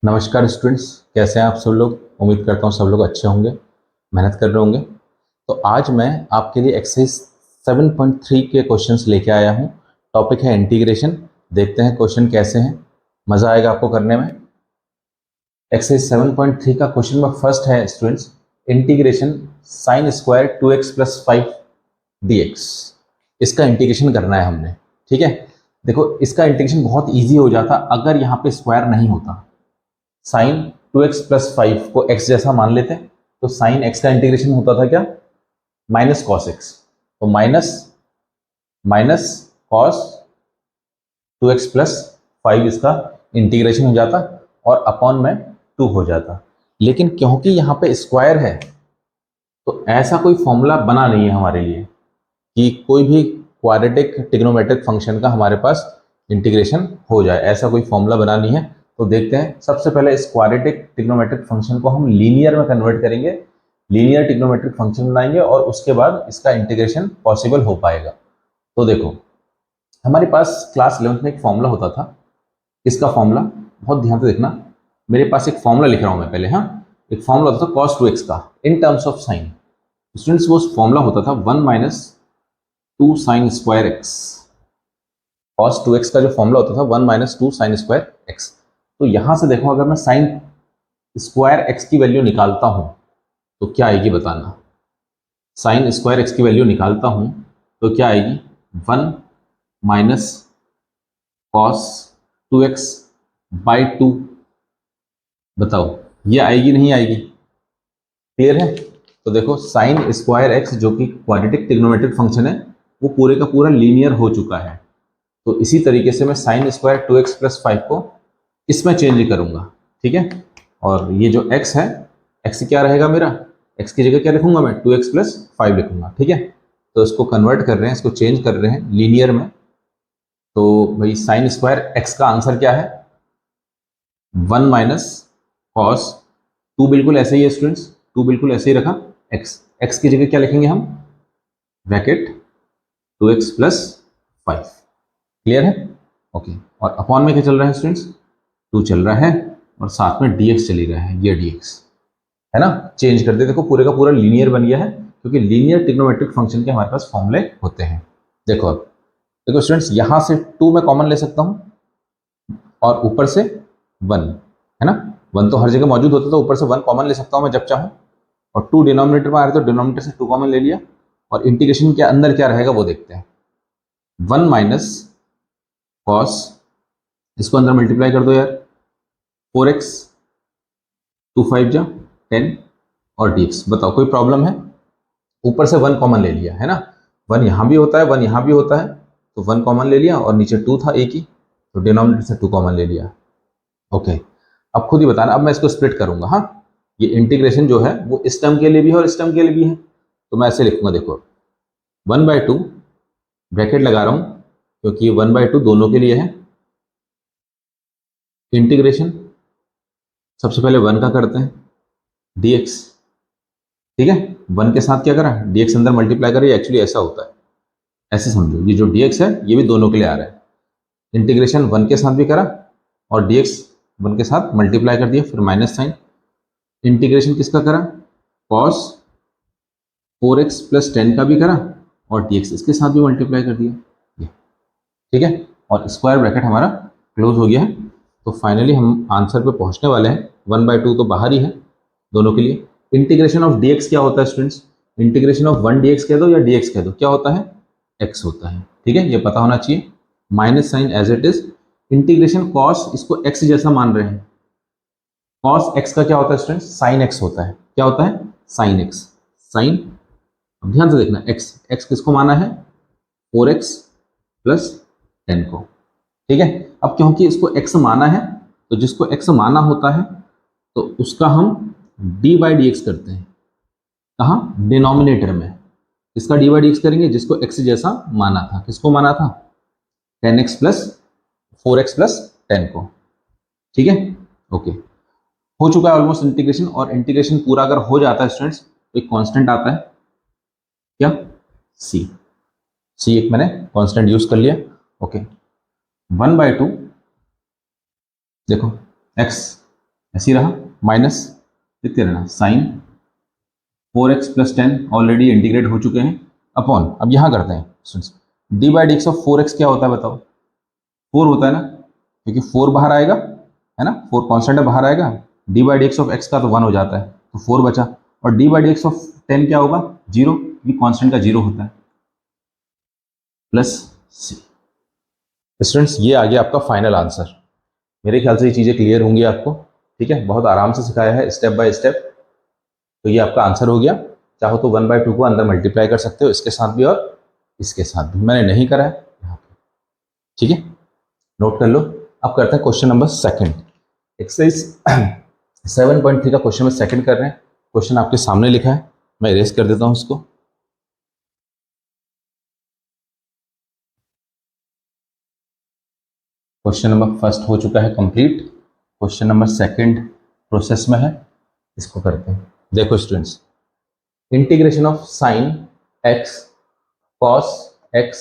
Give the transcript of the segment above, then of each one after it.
नमस्कार स्टूडेंट्स, कैसे हैं आप सब लोग। उम्मीद करता हूँ सब लोग अच्छे होंगे, मेहनत कर रहे होंगे। तो आज मैं आपके लिए एक्सरसाइज 7.3 के क्वेश्चंस लेके आया हूँ। टॉपिक है इंटीग्रेशन। देखते हैं क्वेश्चन कैसे हैं, मज़ा आएगा आपको करने में। एक्सरसाइज 7.3 का क्वेश्चन में फर्स्ट है students, integration sine square 2x plus 5 dx। इसका इंटीग्रेशन करना है हमने। ठीक है, देखो इसका इंटीग्रेशन बहुत ईजी हो जाता अगर यहाँ पे स्क्वायर नहीं होता। साइन 2x प्लस 5 को x जैसा मान लेते हैं, तो साइन x का इंटीग्रेशन होता था क्या, माइनस कॉस x। तो minus minus cos 2x plus 5 इसका इंटीग्रेशन हो जाता और अपॉन में 2 हो जाता। लेकिन क्योंकि यहाँ पे स्क्वायर है तो ऐसा कोई फॉर्मूला बना नहीं है हमारे लिए कि कोई भी क्वाड्रेटिक ट्रिग्नोमेट्रिक फंक्शन का हमारे पास इंटीग्रेशन हो जाए। ऐसा कोई फॉर्मूला बना नहीं है। तो देखते हैं, सबसे पहले इस क्वाड्रेटिक ट्रिग्नोमेट्रिक फंक्शन को हम लीनियर में कन्वर्ट करेंगे, लीनियर ट्रिग्नोमेट्रिक फंक्शन बनाएंगे और उसके बाद इसका इंटीग्रेशन पॉसिबल हो पाएगा। तो देखो, हमारे पास क्लास 11th में एक फॉर्मूला होता था। इसका फॉर्मूला बहुत ध्यान से देखना, मेरे पास एक फॉर्मूला लिख रहा हूं मैं पहले। हाँ, एक फॉर्मूला होता था cos 2x का in terms of sine. Students, वो फॉर्मूला होता था 1 minus 2 sine square x. cos 2x का जो फॉर्मूला होता था 1 माइनस 2 साइन स्क्वायर एक्स। तो यहां से देखो, अगर मैं साइन स्क्वायर एक्स की वैल्यू निकालता हूं तो क्या आएगी बताना। साइन स्क्वायर एक्स की वैल्यू निकालता हूं तो क्या आएगी, 1 माइनस कॉस 2x बाई 2। बताओ ये आएगी नहीं आएगी, क्लियर है। तो देखो, साइन स्क्वायर एक्स जो कि क्वाड्रेटिक ट्रिग्नोमेट्रिक फंक्शन है वो पूरे का पूरा लीनियर हो चुका है। तो इसी तरीके से मैं साइन स्क्वायर 2x प्लस 5 को इसमें चेंज करूंगा। ठीक है, और ये जो x है, x क्या रहेगा मेरा, x की जगह क्या लिखूंगा मैं, 2x प्लस 5 लिखूंगा। ठीक है, तो इसको कन्वर्ट कर रहे हैं, इसको चेंज कर रहे हैं लीनियर में। तो भाई साइन स्क्वायर x का आंसर क्या है, 1 माइनस कॉस 2, बिल्कुल ऐसे ही है स्टूडेंट्स, 2 बिल्कुल ऐसे ही रखा। x की जगह क्या लिखेंगे हम, ब्रैकेट 2x प्लस 5। क्लियर है, ओके। और अपॉन में क्या चल रहा है स्टूडेंट्स, 2 चल रहा है और साथ में dx चली रहा है, ये dx है ना। चेंज कर दे, देखो पूरे का पूरा लीनियर बन गया है क्योंकि लीनियर ट्रिग्नोमेट्रिक फंक्शन के हमारे पास फॉर्मूले होते हैं। देखो अब, देखो स्टूडेंट्स, यहां से 2 मैं कॉमन ले सकता हूं और ऊपर से 1, है ना। 1 तो हर जगह मौजूद होता है, तो ऊपर से 1 कॉमन ले सकता हूं मैं जब चाहूं। और 2 डिनोमिनेटर में आ रहे तो डिनोमिनेटर से 2 कॉमन ले लिया। और इंटीग्रेशन के अंदर क्या रहेगा वो देखते हैं, 1 माइनस कॉस, इसको अंदर मल्टीप्लाई कर दो यार, 4x 2 5 जा 10 और dx। बताओ कोई प्रॉब्लम है, ऊपर से 1 कॉमन ले लिया है ना। 1 यहां भी होता है, 1 यहां भी होता है, तो 1 कॉमन ले लिया और नीचे 2 था एक ही, तो डिनोमिनेटर से 2 कॉमन ले लिया। ओके, अब खुद ही बताना, अब मैं इसको स्प्लिट करूंगा। हाँ, ये इंटीग्रेशन जो है वो इस टर्म के लिए भी है और इस टर्म के लिए भी है। तो मैं ऐसे लिखूंगा, देखो 1/2 ब्रैकेट लगा रहा हूं क्योंकि ये 1/2 दोनों के लिए है। इंटीग्रेशन सबसे पहले 1 का करते हैं, dx। ठीक है, 1 के साथ क्या करा, dx अंदर मल्टीप्लाई करा। एक्चुअली ऐसा होता है, ऐसे समझो, ये जो dx है ये भी दोनों के लिए आ रहा है। इंटीग्रेशन 1 के साथ भी करा और dx 1 के साथ मल्टीप्लाई कर दिया, फिर माइनस साइन। इंटीग्रेशन किसका करा, cos 4x प्लस 10 का भी करा और dx इसके साथ भी मल्टीप्लाई कर दिया। ठीक है, और स्क्वायर ब्रैकेट हमारा क्लोज हो गया है। तो फाइनली हम आंसर पे पहुंचने वाले हैं। 1/2 तो बाहर ही है दोनों के लिए। इंटीग्रेशन ऑफ dx क्या होता है स्टूडेंट्स, इंटीग्रेशन ऑफ 1 dx कह दो या dx कह दो, क्या होता है, x होता है। ठीक है, ये पता होना चाहिए। Minus sine as it is. Integration cos, इसको x जैसा मान रहे हैं। cos x का क्या होता है स्टूडेंट्स, साइन x होता है। क्या होता है, साइन x, साइन। अब ध्यान से देखना, x किसको माना है, 4x प्लस 10 को। ठीक है, अब क्योंकि इसको x माना है तो जिसको x माना होता है तो उसका हम d बाई डी एक्स करते हैं। कहाँ, डिनोमिनेटर में। इसका d बाई डी एक्स करेंगे जिसको x जैसा माना था। किसको माना था, 10x प्लस 4x प्लस 10 को। ठीक है, ओके। हो चुका है ऑलमोस्ट इंटीग्रेशन। और इंटीग्रेशन पूरा अगर हो जाता है स्टूडेंट्स तो एक कांस्टेंट आता है, क्या, c। c एक मैंने कांस्टेंट यूज कर लिया। ओके, 1/2 देखो x ऐसे ही रहा, माइनस लिखते रहना, sign 4x plus 10 already integrate हो चुके हैं, अपॉन, अब यहाँ करते हैं D by d x of 4x क्या होता है बताओ, 4 होता है ना, क्योंकि 4 बाहर आएगा, है ना, 4 कॉन्स्टेंट है, बाहर आएगा, D by d x of x का तो 1 हो जाता है, तो 4 बचा, और D by d x of 10 क्या होगा, 0, क्योंकि कॉन्स्टेंट का 0 होता है, प्लस सी। स्टूडेंट्स ये आ गया आपका फाइनल आंसर। मेरे ख्याल से ये चीज़ें क्लियर होंगी आपको, ठीक है, बहुत आराम से सिखाया है स्टेप बाय स्टेप। तो ये आपका आंसर हो गया। चाहो तो 1/2 को अंदर मल्टीप्लाई कर सकते हो, इसके साथ भी और इसके साथ भी, मैंने नहीं करा है यहाँ पे, ठीक है, नोट कर लो। अब करते हैं क्वेश्चन नंबर सेकंड, एक्सरसाइज 7.3 का क्वेश्चन में सेकंड कर रहे हैं। क्वेश्चन आपके सामने लिखा है, मैं इरेज कर देता हूँ इसको। क्वेश्चन नंबर फर्स्ट हो चुका है complete, question number second process में है, इसको करते हैं। देखो students, integration of sine x cos x,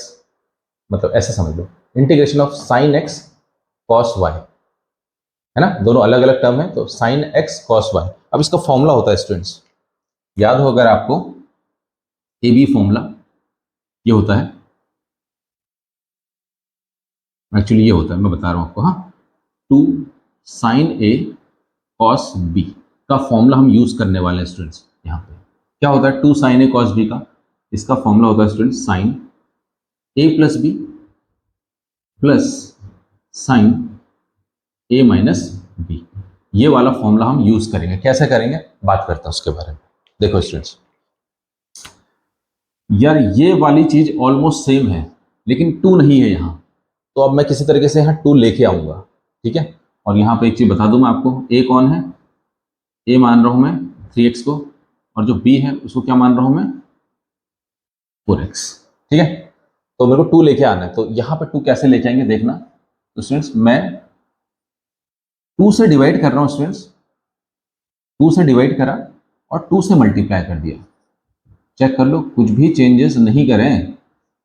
मतलब ऐसे समझ लो, integration of sine x cos y, है ना, दोनों अलग अलग टर्म है, तो साइन एक्स कॉस वाई। अब इसका फॉर्मूला होता है स्टूडेंट्स, याद हो अगर आपको, ए बी फॉर्मूला ये होता है, एक्चुअली ये होता है, मैं बता रहा हूं आपको, हाँ, 2 साइन ए कॉस बी का फॉर्मूला हम यूज करने वाले हैं स्टूडेंट्स। यहाँ पे क्या होता है, 2 साइन ए कॉस बी का, इसका फॉर्मूला होता है students, sign a plus b plus sine a minus B, ये वाला फॉर्मूला हम यूज करेंगे। कैसे करेंगे बात करते हैं उसके बारे में। देखो स्टूडेंट्स, यार ये वाली चीज ऑलमोस्ट सेम है, लेकिन 2 नहीं है यहाँ, तो अब मैं किसी तरीके से यहाँ 2 लेके आऊंगा, ठीक है। और यहाँ पे एक चीज बता दूं मैं आपको, ए कौन है, ए मान रहा हूं मैं 3x को, और जो b है उसको क्या मान रहा हूं मैं, 4x, ठीक है। तो मेरे को 2 लेके आना है, तो यहाँ पे 2 कैसे लेके आएंगे देखना। तो स्टूडेंट्स मैं 2 से डिवाइड कर रहा हूँ स्टूडेंट्स, 2 से डिवाइड करा और 2 से मल्टीप्लाई कर दिया। चेक कर लो, कुछ भी चेंजेस नहीं करें,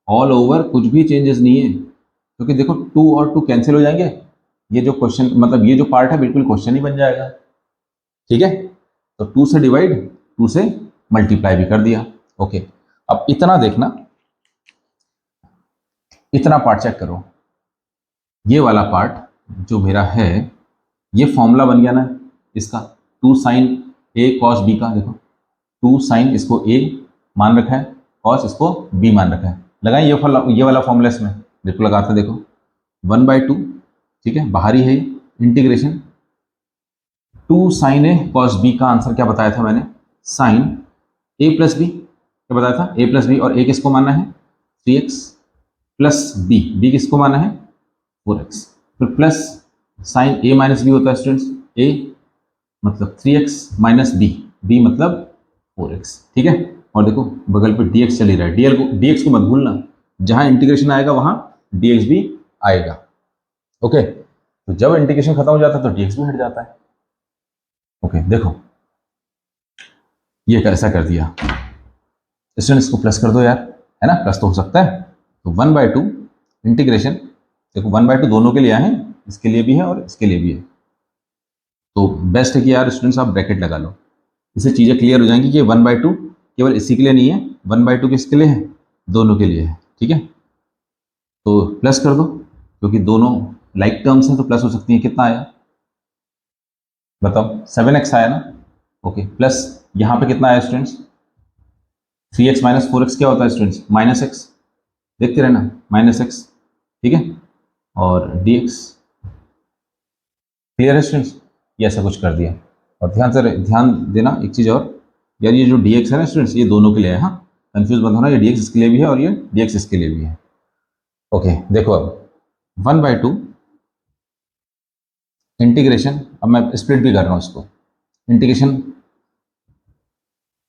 ऑल ओवर कुछ भी चेंजेस नहीं है, क्योंकि देखो 2 और 2 कैंसिल हो जाएंगे, ये जो क्वेश्चन मतलब ये जो पार्ट है बिल्कुल क्वेश्चन ही बन जाएगा, ठीक है। तो 2 से डिवाइड, 2 से मल्टीप्लाई भी कर दिया, ओके। अब इतना देखना, इतना पार्ट चेक करो, ये वाला पार्ट जो मेरा है, ये फॉर्मूला बन गया ना इसका, 2 साइन ए कॉस बी का, देखो 2 साइन इसको ए मान रखा है, कॉस इसको बी मान रखा है, लगाएं ये वाला फॉर्मूला इसमें, देखो लगाते हैं, देखो 1/2, ठीक है, बाहरी है, integration 2 sine a cos B का आंसर क्या बताया था मैंने, साइन ए प्लस बी, क्या बताया था, ए प्लस बी, और ए किसको मानना है 3x प्लस बी, बी किसको माना है 4x, फिर plus sine a minus B होता है स्टूडेंट्स, ए मतलब 3x माइनस बी, बी मतलब 4x, ठीक है। और देखो बगल पे dx चल ही रहा है, dx को मत भूलना, जहां इंटीग्रेशन आएगा वहां dx भी आएगा, ओके। तो जब इंटीग्रेशन खत्म हो जाता है तो dx भी हट जाता है, ओके। देखो ये कैसा कर दिया स्टूडेंट्स, इसको प्लस कर दो यार, है ना, प्लस तो हो सकता है। तो 1/2 इंटीग्रेशन, देखो 1/2 दोनों के लिए आए हैं, इसके लिए भी है और इसके लिए भी है, तो बेस्ट है कि यार स्टूडेंट्स आप ब्रैकेट लगा लो, इससे चीज़ें क्लियर हो जाएंगी कि 1/2 केवल इसी के लिए नहीं है, 1/2 किसके लिए है, दोनों के लिए है, ठीक है। तो प्लस कर दो, क्योंकि दोनों लाइक टर्म्स हैं तो प्लस हो सकती है। कितना आया बताओ, 7x आया ना, ओके। प्लस यहाँ पे कितना आया स्टूडेंट्स, 3x माइनस 4x क्या होता है स्टूडेंट्स, -x, देखते रहना -x, ठीक है, और dx, क्लियर है स्टूडेंट्स, ये ऐसा कुछ कर दिया। और ध्यान देना एक चीज़ और, यार ये जो dx है ना स्टूडेंट्स, ये दोनों के लिए है, हाँ, कंफ्यूज मत होना, ये dx इसके लिए भी है और ये dx इसके लिए भी है, ओके। देखो अब 1/2 इंटीग्रेशन, अब मैं स्प्लिट भी कर रहा हूँ इसको, इंटीग्रेशन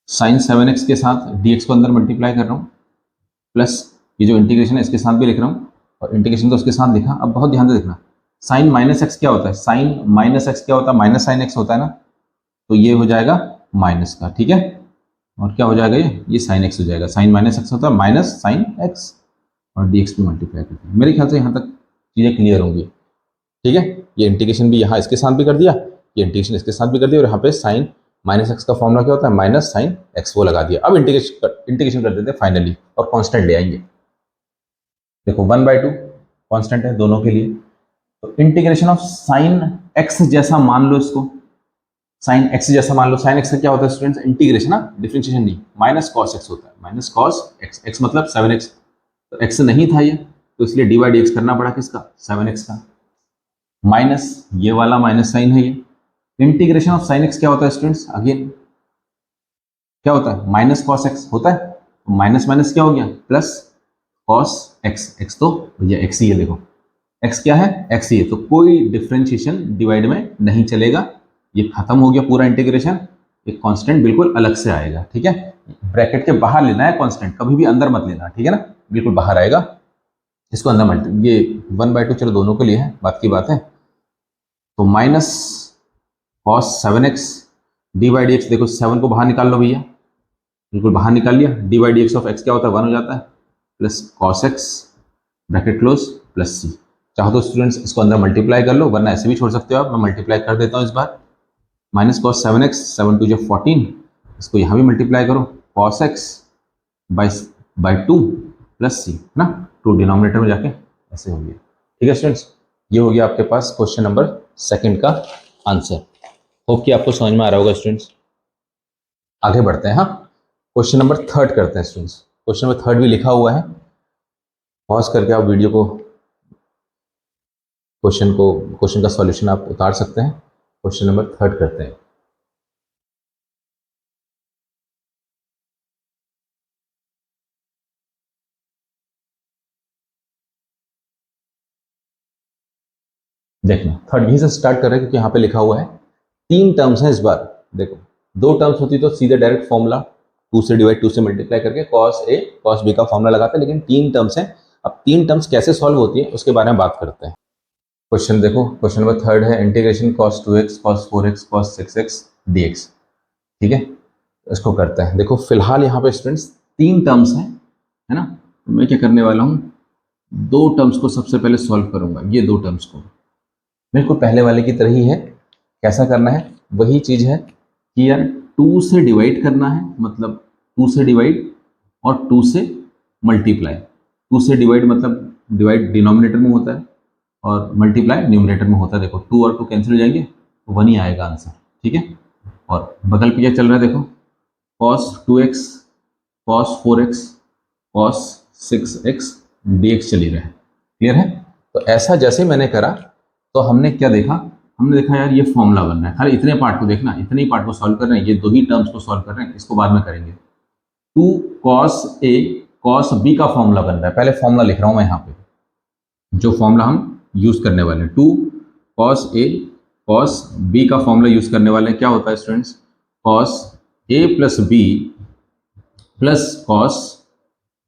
साइन 7x के साथ dx को अंदर मल्टीप्लाई कर रहा हूँ, प्लस ये जो इंटीग्रेशन है इसके साथ भी लिख रहा हूँ, और इंटीग्रेशन तो उसके साथ लिखा। अब बहुत ध्यान से देखना, साइन -x क्या होता है, साइन -x क्या होता है, माइनस साइन x होता है ना, तो ये हो जाएगा माइनस का, ठीक है। और क्या हो जाएगा, ये साइन x हो जाएगा, साइन -x होता है माइनस साइन x, और dx पे मल्टीप्लाई करते हैं। मेरे ख्याल से यहाँ तक चीज़ें क्लियर होंगी, ठीक है। ये इंटीग्रेशन भी यहाँ इसके साथ भी कर दिया, ये इंटीग्रेशन इसके साथ भी कर दिया और यहाँ पे साइन माइनस एक्स का फॉर्मूला क्या होता है, माइनस साइन एक्स, वो लगा दिया। अब इंटीग्रेशन कर देते हैं फाइनली और कांस्टेंट ले आएंगे। देखो 1/2 कांस्टेंट है दोनों के लिए, तो इंटीग्रेशन ऑफ साइन एक्स जैसा मान लो इसको, साइन एक्स जैसा मान लो। साइन एक्स का क्या होता है स्टूडेंट्स, इंटीग्रेशन ना, डिफरेंशिएशन नहीं, माइनस कॉस एक्स होता है, माइनस कॉस एक्स, एक्स मतलब 7x, तो एक्स नहीं था ये, तो इसलिए डी बाई डी एक्स करना पड़ा किसका, 7x का, माइनस ये वाला माइनस साइन है ये। इंटीग्रेशन ऑफ साइन एक्स क्या होता है स्टूडेंट्स, अगेन क्या होता है, माइनस कॉस एक्स होता है, तो माइनस माइनस क्या हो गया, प्लस कॉस एक्स, एक्स तो भैया एक्स ही है, देखो एक्स क्या है, एक्स ही है, तो कोई डिफरेंशिएशन डिवाइड में नहीं चलेगा, ये खत्म हो गया पूरा इंटीग्रेशन। एक कांस्टेंट बिल्कुल अलग से आएगा, ठीक है, ब्रैकेट के बाहर लेना है कांस्टेंट, कभी भी अंदर मत लेना, ठीक है ना, बिल्कुल बाहर आएगा, इसको अंदर मत, ये 1/2 चलो दोनों के लिए है, बात की बात है। तो minus cos 7x D by d x, देखो 7 को बाहर निकाल लो भैया, बिल्कुल बाहर निकाल लिया, d by d x of x क्या होता है, 1 हो जाता है, plus cos x bracket close plus c. चाहो तो स्टूडेंट्स इसको अंदर मल्टीप्लाई कर लो, वरना ऐसे भी छोड़ सकते हो आप, मैं मल्टीप्लाई कर देता हूँ इस बार, माइनस कॉस 7x, 7 2 14, इसको यहाँ भी मल्टीप्लाई करो, कॉस एक्स बाई 2 प्लस सी ना, 2 डिनोमिनेटर में जाके ऐसे हो गया, ठीक है स्टूडेंट्स, ये हो गया आपके पास क्वेश्चन नंबर 2 का आंसर। होप कि आपको समझ में आ रहा होगा स्टूडेंट्स। आगे बढ़ते हैं, हाँ क्वेश्चन नंबर 3 करते हैं स्टूडेंट्स, क्वेश्चन नंबर 3 भी लिखा हुआ है, पॉज करके आप वीडियो को, क्वेश्चन का सॉल्यूशन आप उतार सकते हैं। क्वेश्चन नंबर 3 करते हैं। देखना 3 यहीं से स्टार्ट कर रहे हैं, क्योंकि यहाँ पे लिखा हुआ है 3 टर्म्स हैं इस बार। देखो 2 टर्म्स होती तो सीधे डायरेक्ट फॉर्मूला 2 से डिवाइड 2 से मल्टीप्लाई करके कॉस ए कॉस बी का फॉर्मूला लगाते हैं, लेकिन 3 टर्म्स हैं। अब 3 टर्म्स कैसे सॉल्व होती है उसके बारे में बात करते हैं। क्वेश्चन देखो, क्वेश्चन नंबर 3 है integration cos 2x cos 4x cos 6x dx, ठीक है, इसको करते हैं। देखो फिलहाल यहाँ पे स्टूडेंट्स 3 टर्म्स हैं, है ना, तो मैं क्या करने वाला हूँ, 2 टर्म्स को सबसे पहले सॉल्व करूंगा, ये 2 टर्म्स को बिल्कुल पहले वाले की तरह ही है। कैसा करना है, वही चीज है कि यार 2 से डिवाइड करना है, मतलब 2 से डिवाइड और 2 से मल्टीप्लाई। 2 से डिवाइड मतलब डिवाइड डिनोमिनेटर में होता है और मल्टीप्लाई न्यूमरेटर में होता है। देखो 2 और 2 कैंसिल हो जाएंगे तो 1 ही आएगा आंसर, ठीक है। और बगल पे क्या चल रहा है, देखो cos 2x cos 4x cos 6x dx चल ही रहा है, क्लियर है। तो ऐसा जैसे मैंने करा तो हमने क्या देखा, हमने देखा यार ये फॉर्मूला बन रहा है, खाली इतने पार्ट को देखना, इतने ही पार्ट को सॉल्व कर रहे हैं, ये 2 ही टर्म्स को सॉल्व कर रहे हैं, इसको बाद में करेंगे। 2 cos a cos b का फॉर्मूला बन रहा है, पहले फॉर्मूला लिख रहा हूं मैं यहाँ पे, जो फॉर्मूला हम यूज करने वाले हैं। 2 cos a cos b का फॉर्मूला यूज करने वाले हैं, क्या होता है students, cos a plus b plus cos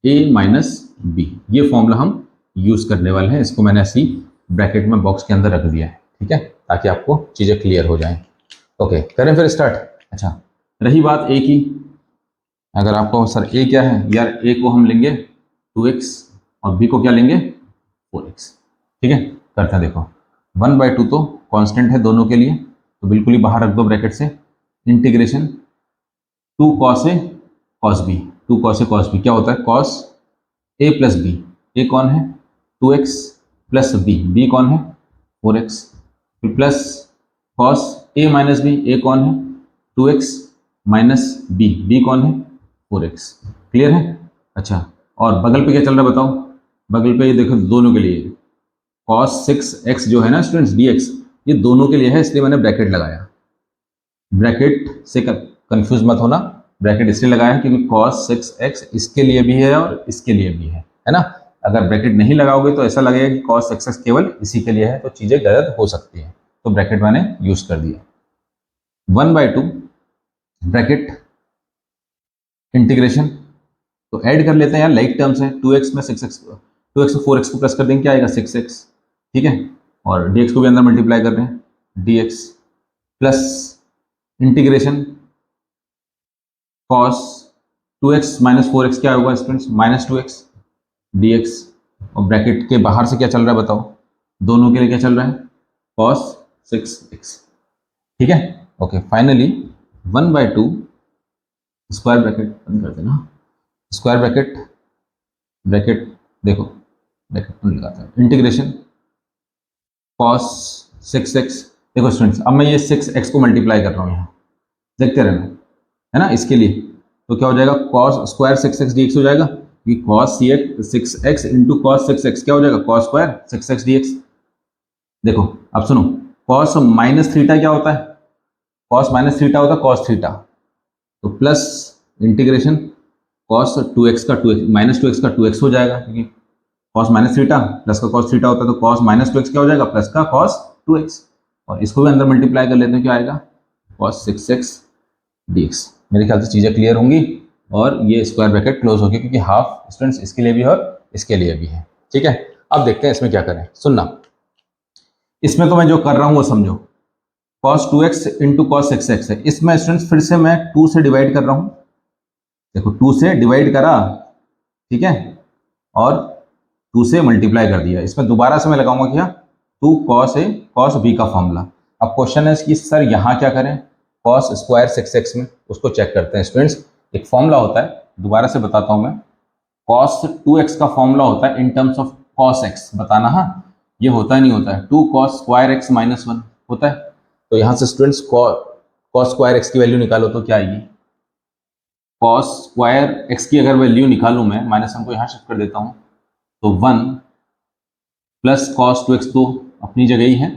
a minus b, ये फॉर्मूला हम यूज करने वाले हैं। इसको मैंने ऐसी ब्रैकेट में बॉक्स के अंदर रख दिया है, ठीक है, ताकि आपको चीजें क्लियर हो जाएं। ओके करें फिर स्टार्ट। अच्छा रही बात a की, अगर आपको सर a क्या है, यार a को हम लेंगे 2x और b को क्या लेंगे 4x, ठीक है, करते हैं। देखो 1/2 तो कांस्टेंट है दोनों के लिए, तो बिल्कुल ही बाहर रख दो ब्रैकेट से। Integration 2 cos a cos b, 2 cos a cos b क्या होता है, cos a plus b, a कौन है 2x प्लस b कौन है 4x, फिर plus cos a minus b, a कौन है 2x माइनस b कौन है 4x, क्लियर है। अच्छा और बगल पे क्या चल रहा है बताओ, बगल पे ये देखो दोनों के लिए cos 6x जो है ना स्टूडेंट्स dx, ये दोनों के लिए है, इसलिए मैंने ब्रैकेट लगाया। ब्रैकेट से कंफ्यूज मत होना, ब्रैकेट इसलिए लगाया है क्योंकि cos 6x इसके लिए भी है और इसके लिए भी है ना। अगर ब्रैकेट नहीं लगाओगे तो ऐसा लगेगा कि cos 6x केवल इसी के लिए है, तो चीजें गलत हो सकती हैं, तो ब्रैकेट मैंने यूज कर दिया। 1/2 ब्रैकेट इंटीग्रेशन, तो ऐड कर लेते हैं यार, लाइक टर्म्स है, 2x में 6x, 2x को 4x को प्लस कर देंगे, क्या आएगा 6x, ठीक है, और dx को भी अंदर मल्टीप्लाई कर रहे हैं, dx plus integration cos 2x minus 4x क्या होगा स्टूडेंट्स, माइनस 2x dx, और ब्रैकेट के बाहर से क्या चल रहा है बताओ, दोनों के लिए क्या चल रहा है cos 6x, ठीक है। ओके, फाइनली 1/2 स्क्वायर ब्रैकेट बंद कर देना, स्क्वायर ब्रैकेट ब्रैकेट देखो ब्रैकेट लगाता है, इंटीग्रेशन cos 6x। देखो स्टूडेंट्स, अब मैं ये 6x को मल्टीप्लाई कर रहा हूँ, यहाँ देखते रहना, है ना। इसके लिए तो क्या हो जाएगा, cos स्क्वायर 6x dx हो जाएगा, कि cos 6x into cos 6x क्या हो जाएगा, cos स्क्वायर 6x dx। देखो अब सुनो, cos माइनस थीटा क्या होता है, cos माइनस थीटा होता है cos थीटा, तो प्लस इंटीग्रेशन cos 2x का 2x माइनस 2x का 2x हो जाएगा, क्योंकि cos माइनस थीटा प्लस का cos थीटा होता है, तो cos माइनस 2x क्या हो जाएगा, प्लस का cos 2x। और इसको भी अंदर मल्टीप्लाई कर लेते हैं, क्या आएगा, cos 6x dx। मेरे ख्याल से चीज़ें क्लियर होंगी, और ये स्क्वायर ब्रैकेट क्लोज होगी, क्योंकि हाफ स्टूडेंट्स इसके लिए भी और इसके लिए भी है। ठीक है, अब देखते हैं इसमें क्या करें। सुनना, इसमें तो मैं जो कर रहा हूँ वो समझो, cos 2x into cos 6x है, इसमें स्टूडेंट्स फिर से मैं 2 से डिवाइड कर रहा हूँ। देखो 2 से डिवाइड करा, ठीक है, और 2 से मल्टीप्लाई कर दिया। इसमें दोबारा से मैं लगाऊंगा क्या, 2 cos a cos b का फॉर्मूला। अब क्वेश्चन है कि सर यहाँ क्या करें, cos स्क्वायर 6x में, उसको चेक करते हैं स्टूडेंट्स। एक फॉर्मूला होता है, दोबारा से बताता हूँ मैं, cos 2x का फॉर्मूला होता है in terms of cos x, बताना हाँ, ये होता है नहीं होता है, 2 cos स्क्वायर x माइनस 1 होता है। तो यहाँ से स्टूडेंट्स cos स्क्वायर x की वैल्यू निकालो तो क्या आएगी, cos स्क्वायर x की अगर वैल्यू निकालूं मैं, माइनस 1 को यहाँ शिफ्ट कर देता हूँ, तो 1 प्लस cos 2x तो अपनी जगह ही है,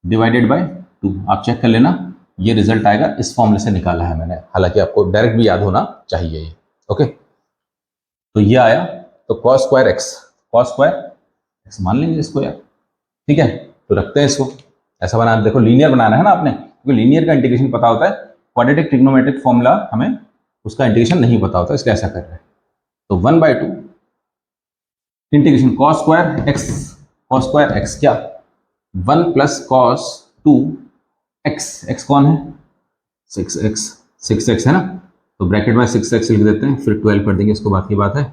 डिवाइडेड बाय 2। आप चेक कर लेना, ये रिजल्ट आएगा, इस फॉर्मूले से निकाला है मैंने, हालांकि आपको डायरेक्ट भी याद होना चाहिए ये। ओके, तो ये आया, तो cos स्क्वायर x मान लेंगे इसको यार, ठीक है। तो रखते हैं इसको, ऐसा बना, देखो लीनियर बनाना है ना आपने, क्योंकि लीनियर का इंटीग्रेशन पता होता है, क्वाड्रेटिक ट्रिग्नोमेट्रिक फॉर्मूला हमें उसका इंटीग्रेशन नहीं पता होता, इसलिए ऐसा कर रहे हैं। तो 1/2 इंटीग्रेशन cos स्क्वायर x क्या, 1 प्लस cos 2x, x कौन है, 6x है ना, तो ब्रैकेट में 6x लिख देते हैं, फिर 12 कर देंगे, इसको बात की बात है,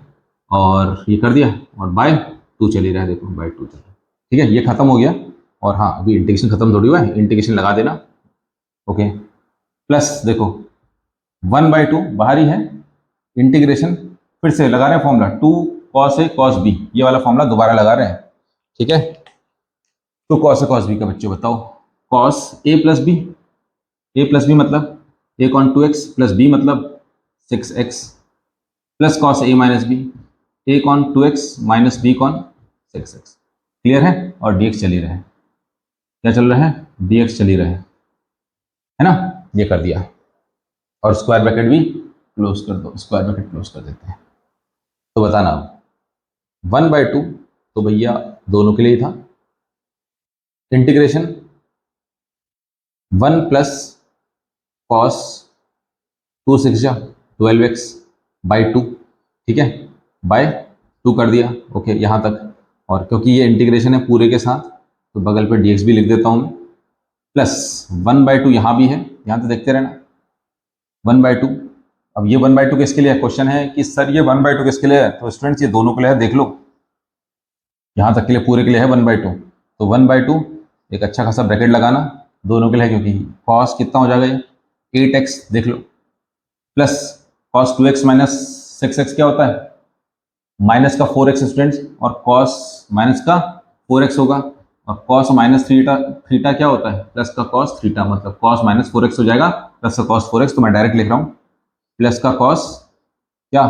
और ये कर दिया, और बाय 2 चल ही रहा है, देखो बाय 2 चल रहा है, ठीक है, ये खत्म हो गया। और हाँ, अभी इंटीग्रेशन खत्म थोड़ी हुआ है, इंटीग्रेशन लगा देना। ओके, प्लस देखो 1/2 बाहर ही है, इंटीग्रेशन फिर से लगा रहे हैं formula, 2 cos a cos b, ये वाला फॉर्मूला दोबारा लगा रहे हैं, ठीक है। तो cos a cos b का बच्चों बताओ, cos a प्लस b मतलब a cos 2x plus b मतलब 6x plus cos a minus b, a cos 2x minus b cos 6x। Clear है, और dx चल ही रहा है, क्या चल रहा है, dx चल ही रहा है ना, ये कर दिया, और स्क्वायर ब्रैकेट भी क्लोज कर दो, स्क्वायर ब्रैकेट क्लोज कर देते हैं। तो बताना, 1/2 तो भैया दोनों के लिए ही था, integration 1 plus cos 2 6 12x by 2, ठीक है, बाय 2 कर दिया। ओके, यहाँ तक, और क्योंकि ये इंटीग्रेशन है पूरे के साथ, तो बगल पे dx भी लिख देता हूँ मैं, प्लस 1/2 यहाँ भी है, यहाँ तो देखते रहना 1/2। अब ये 1/2 किसके लिए है, क्वेश्चन है कि सर ये 1/2 किसके लिए है, तो स्टूडेंट्स ये दोनों के लिए है, देख लो, यहाँ तक के लिए पूरे के लिए है 1/2, तो 1/2 एक अच्छा खासा ब्रैकेट लगाना, दोनों के लिए है, क्योंकि cos कितना हो जाएगा ये 8x, देख लो, plus cos 2x minus 6x क्या होता है, माइनस का 4x स्टूडेंट्स, और cos माइनस का 4x होगा, और cos माइनस थीटा क्या होता है, प्लस का cos थीटा, मतलब cos माइनस 4x हो जाएगा, प्लस का cos 4x, तो मैं डायरेक्ट लिख रहा हूँ, प्लस का cos क्या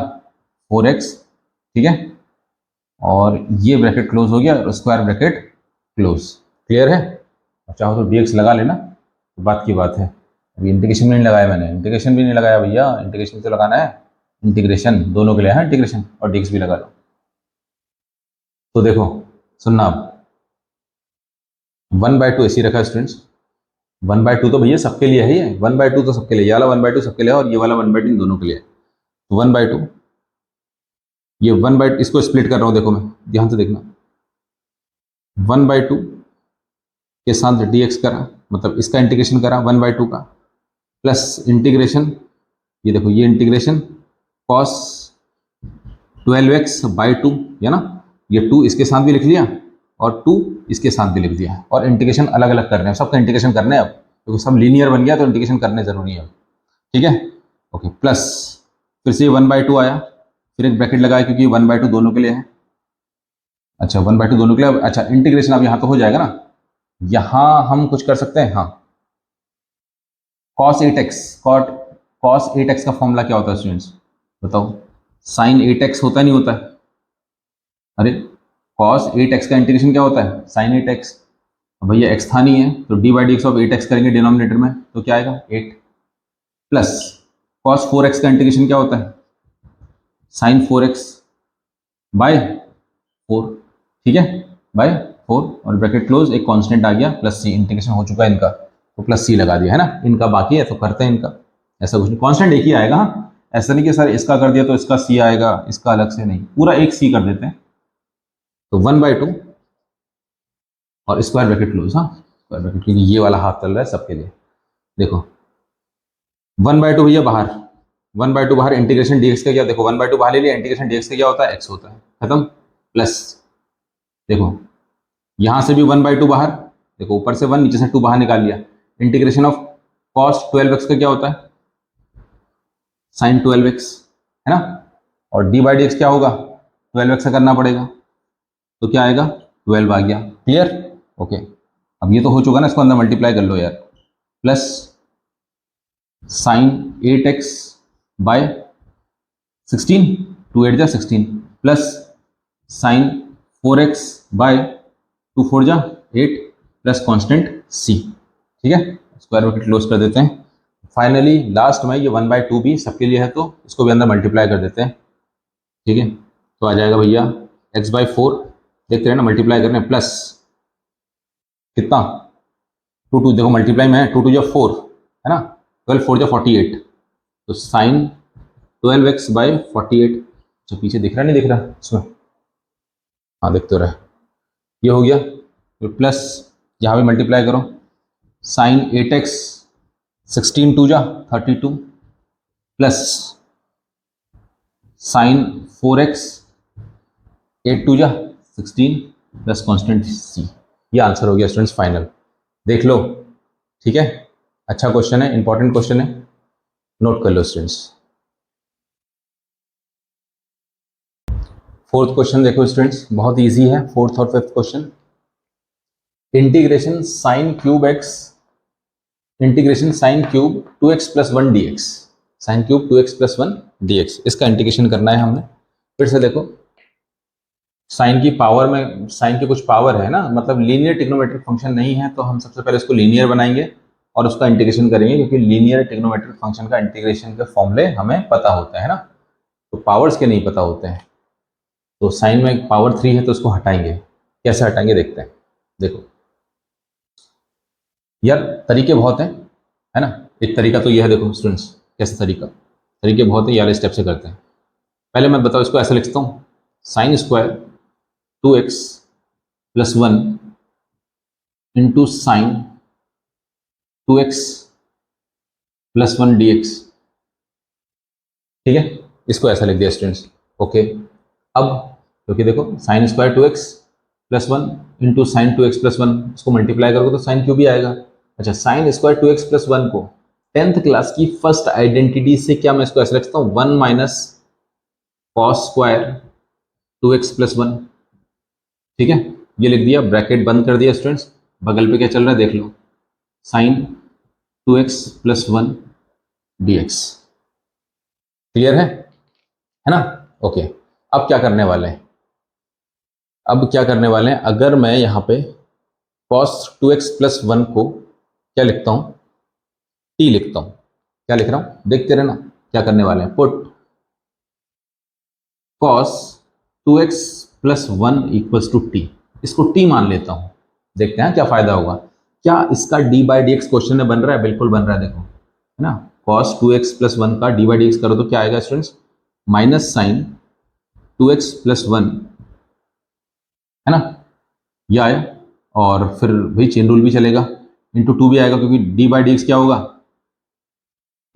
4x, ठीक है, और ये ब्रैकेट क्लोज हो गया, और स्क्वायर ब्रैकेट क्लोज। क्लियर है, अब चाहो तो dx लगा लेना, तो बात की बात है। अभी इंटीग्रेशन भी नहीं लगाया मैंने, इंटीग्रेशन भी नहीं लगाया भैया, इंटीग्रेशन तो लगाना है, इंटीग्रेशन दोनों के लिए है इंटीग्रेशन, और dx भी लगा लो। तो देखो सुनना, अब 1/2 ऐसी रखा स्टूडेंट्स, 1/2 तो भैया सबके लिए है, ये 1/2 तो सबके लिए, ये वाला 1/2 सबके लिए, और ये वाला 1/2 इन दोनों के लिए। तो 1/2, ये 1/2 इसको स्प्लिट कर रहा हूँ, देखो मैं ध्यान से देखना, 1/2 के साथ dx करा, मतलब इसका इंटीग्रेशन करा 1/2 का, प्लस इंटीग्रेशन, ये देखो ये इंटीग्रेशन cos 12x बाई 2 है ना, ये 2 इसके साथ भी लिख लिया, और 2 इसके साथ भी लिख दिया, और इंटीग्रेशन अलग अलग कर रहे हैं, सबका इंटीग्रेशन करना है अब, क्योंकि सब लीनियर बन गया तो इंटीग्रेशन करने ज़रूरी है, ठीक है। ओके, प्लस फिर से 1/2 आया, फिर एक ब्रैकेट लगाया क्योंकि 1/2 दोनों के लिए है। अच्छा, 1/2 दोनों के लिए, अच्छा इंटीग्रेशन अब यहाँ तो हो जाएगा ना, यहाँ हम कुछ कर सकते हैं, हाँ। cos 8x, cos 8x का फॉर्मूला क्या होता है स्टूडेंट्स, बताओ। sin 8x होता नहीं होता है, अरे cos 8x का इंटीग्रेशन क्या होता है, sin 8x। भैया x था नहीं है तो d/dx ऑफ 8x करेंगे डिनोमिनेटर में, तो क्या आएगा 8, प्लस cos 4x का इंटीग्रेशन क्या होता है, sin 4x बाय 4, ठीक है, बाय 4 और ब्रैकेट क्लोज, एक कांस्टेंट आ गया प्लस सी, इंटीग्रेशन हो चुका है इनका तो प्लस सी लगा दिया है ना, इनका बाकी है तो करते हैं इनका, ऐसा कुछ नहीं, कांस्टेंट एक ही आएगा, हाँ ऐसा नहीं कि सर इसका कर दिया तो इसका सी आएगा, इसका अलग से नहीं, पूरा एक सी कर देते हैं। तो 1/2 और स्क्वायर ब्रैकेट क्लोज, हाँ स्क्वायर ब्रैकेट, क्योंकि ये वाला हाफ चल रहा है सबके लिए। देखो 1/2 भैया बाहर, 1/2 बाहर, इंटीग्रेशन डीएक्स का क्या, देखो 1/2 बाहर ले लिया, इंटीग्रेशन डीएक्स का क्या होता है, एक्स होता है, खत्म, प्लस देखो यहाँ से भी 1/2 बाहर, देखो ऊपर से 1 नीचे से 2 बाहर निकाल लिया, इंटीग्रेशन ऑफ cos 12x का क्या होता है, sin 12x, है ना, और d/dx क्या होगा, 12x से करना पड़ेगा, तो क्या आएगा 12 आ गया, क्लियर, ओके। अब ये तो हो चुका ना, इसको अंदर मल्टीप्लाई कर लो यार, प्लस sin 8x बाय 16, 2 8 जा 16, प्लस sin 4x बाय 2 4 जा 8, प्लस कांस्टेंट c, ठीक है, स्क्वायर ब्रैकेट क्लोज कर देते हैं। फाइनली लास्ट में ये 1/2 भी सबके लिए है तो इसको भी अंदर मल्टीप्लाई कर देते हैं, ठीक है, तो आ जाएगा भैया x/4, देखते हैं ना मल्टीप्लाई करने, प्लस कितना 2 2, देखो मल्टीप्लाई में है, 2 2 जा 4 है ना, 12 4 जा 48, तो साइन 12x/48, जो पीछे दिख रहा नहीं दिख रहा इसमें, हाँ दिख तो रहा है, ये हो गया, तो प्लस यहाँ भी मल्टीप्लाई करो, साइन 8x 16 2 जा 32, प्लस साइन 4x 8 2 जा 16, प्लस कांस्टेंट c, ये आंसर हो गया स्टूडेंट्स फाइनल, देख लो, ठीक है, अच्छा क्वेश्चन है, इंपॉर्टेंट क्वेश्चन है, नोट कर लो स्टूडेंट्स। फोर्थ क्वेश्चन देखो स्टूडेंट्स, बहुत इजी है, फोर्थ और fifth question, integration sine cube x, integration sine cube 2x + 1 dx, sine cube 2x + 1 dx, इसका इंटीग्रेशन करना है हमने। फिर से देखो साइन की पावर में, साइन की कुछ पावर है ना, मतलब लीनियर ट्रिग्नोमेट्रिक फंक्शन नहीं है तो हम सबसे पहले इसको लीनियर बनाएंगे और उसका इंटीग्रेशन करेंगे, क्योंकि लीनियर ट्रिग्नोमेट्रिक फंक्शन का इंटीग्रेशन के फॉर्मूले हमें पता होता है ना, तो पावर्स के नहीं पता होते हैं। तो साइन में पावर 3 है तो उसको हटाएंगे, कैसे हटाएंगे देखते हैं। देखो यार तरीके बहुत हैं, है ना, एक तरीका तो यह है, देखो स्टूडेंट्स कैसे तरीके बहुत है यार, स्टेप से करते हैं। पहले मैं बताओ इसको ऐसे लिखता हूँ, sine square 2x + 1 into sine 2x + 1 dx, ठीक है, इसको ऐसा लिख दिया स्टूडेंट्स, ओके। अब क्योंकि देखो sine square 2x + 1 into sine 2x + 1, इसको मल्टीप्लाई करोगे तो साइन क्यूब ही आएगा। अच्छा, साइन स्क्वायर 2x + 1 को 10th क्लास की फर्स्ट आइडेंटिटी से क्या मैं इसको ऐसे लिखता हूँ, 1 - cos स्क्वायर 2x + 1, ठीक है, ये लिख दिया, ब्रैकेट बंद कर दिया स्टूडेंट्स, बगल पे क्या चल रहा है देख लो, साइन 2x + 1 dx, क्लियर है ना, ओके। अब क्या करने वाले हैं, अगर मैं यहाँ पे cos 2x + 1 को क्या लिखता हूँ, t लिखता हूँ, क्या लिख रहा हूँ देखते रहना, क्या करने वाले हैं, पुट cos 2x + 1 = t, इसको t मान लेता हूँ, देखते हैं क्या फायदा होगा, क्या इसका d/dx क्वेश्चन में बन रहा है, बिल्कुल बन रहा है, देखो है ना, cos 2x + 1 का d/dx करो तो क्या आएगा स्टूडेंट्स, माइनस साइन 2x + 1, है ना, ये आया, और फिर भाई चेन रूल भी चलेगा, इंटू 2 भी आएगा, क्योंकि d/dx क्या होगा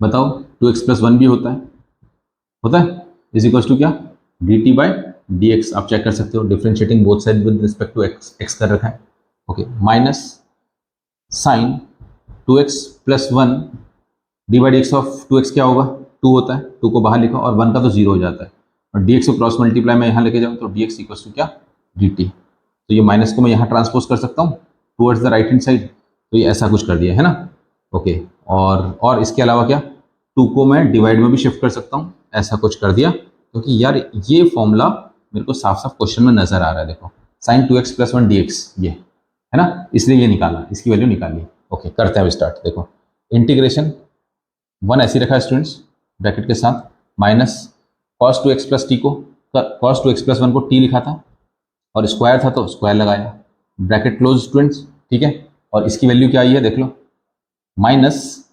बताओ, 2x + 1 भी होता है, इज इक्वल टू क्या, dt/dx, आप चेक कर सकते हो, differentiating both side with respect to x कर रखा है, okay, minus sine 2x plus 1 d by d x of 2x क्या होगा, 2 होता है, 2 को बाहर लिखो और 1 का तो 0 हो जाता है, और डी एक्स को क्रॉस मल्टीप्लाई मैं यहाँ लेके जाऊँ तो डी एक्स इक्वल टू क्या, डी टी। तो ये माइनस को मैं यहाँ ट्रांसपोज कर सकता हूँ towards the right hand side, तो ये ऐसा कुछ कर दिया है ना। ओके, और इसके अलावा क्या, 2 को मैं डिवाइड में भी शिफ्ट कर सकता हूँ, ऐसा कुछ कर दिया, क्योंकि तो यार ये फॉर्मूला मेरे को साफ साफ क्वेश्चन में नजर आ रहा है। देखो sign 2x plus 1 D x, ये है ना, इसलिए ये निकाला, इसकी वैल्यू निकाली। ओके, करते हैं अब स्टार्ट। देखो इंटीग्रेशन 1 ऐसे रखा है स्टूडेंट्स ब्रैकेट के साथ, minus cos 2x plus T को, कॉस 2x प्लस 1 को टी लिखा था और स्क्वायर था तो स्क्वायर लगाया, ब्रैकेट क्लोज स्टूडेंट्स, ठीक है। और इसकी वैल्यू क्या आई है देख लो, माइनस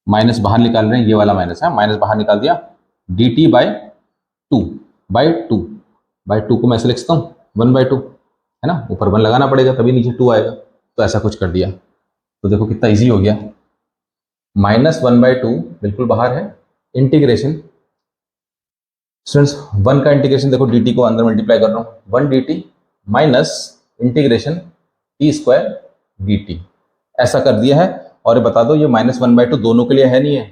माइनस बाहर निकाल रहे हैं, ये वाला माइनस है, माइनस बाहर निकाल दिया, डी टी बाई टू को मैं ऐसे लिख सकता हूँ 1/2, है ना, ऊपर 1 लगाना पड़ेगा तभी नीचे 2 आएगा, तो ऐसा कुछ कर दिया। तो देखो कितना इजी हो गया, -1/2 बिल्कुल बाहर है, इंटीग्रेशन स्टूडेंट्स 1 का इंटीग्रेशन देखो डी टी को अंदर मल्टीप्लाई कर रहा हूँ, 1 D T minus integration T square D T, ऐसा कर दिया है। और ये बता दो ये -1/2 दोनों के लिए है नहीं है,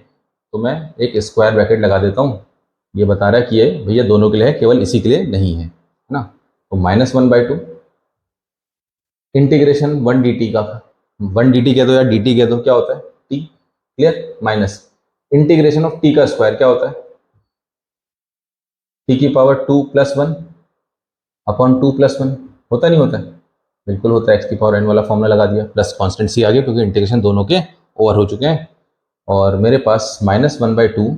तो मैं एक स्क्वायर ब्रैकेट लगा देता हूँ, ये बता रहा है कि ये भैया दोनों के लिए है, केवल इसी के लिए नहीं है ना। तो -1/2 इंटीग्रेशन 1 डी टी का, 1 डी टी कह दो या डी टी कह दो, क्या होता है T, clear, minus integration of T का स्क्वायर क्या होता है, टी की पावर 2 + 1 अपॉन 2 + 1, होता नहीं होता है, बिल्कुल होता है, एक्स की पावर n वाला फॉर्मूला लगा दिया, प्लस कॉन्स्टेंट सी आ गया क्योंकि इंटीग्रेशन दोनों के ओवर हो चुके हैं। और मेरे पास -1/2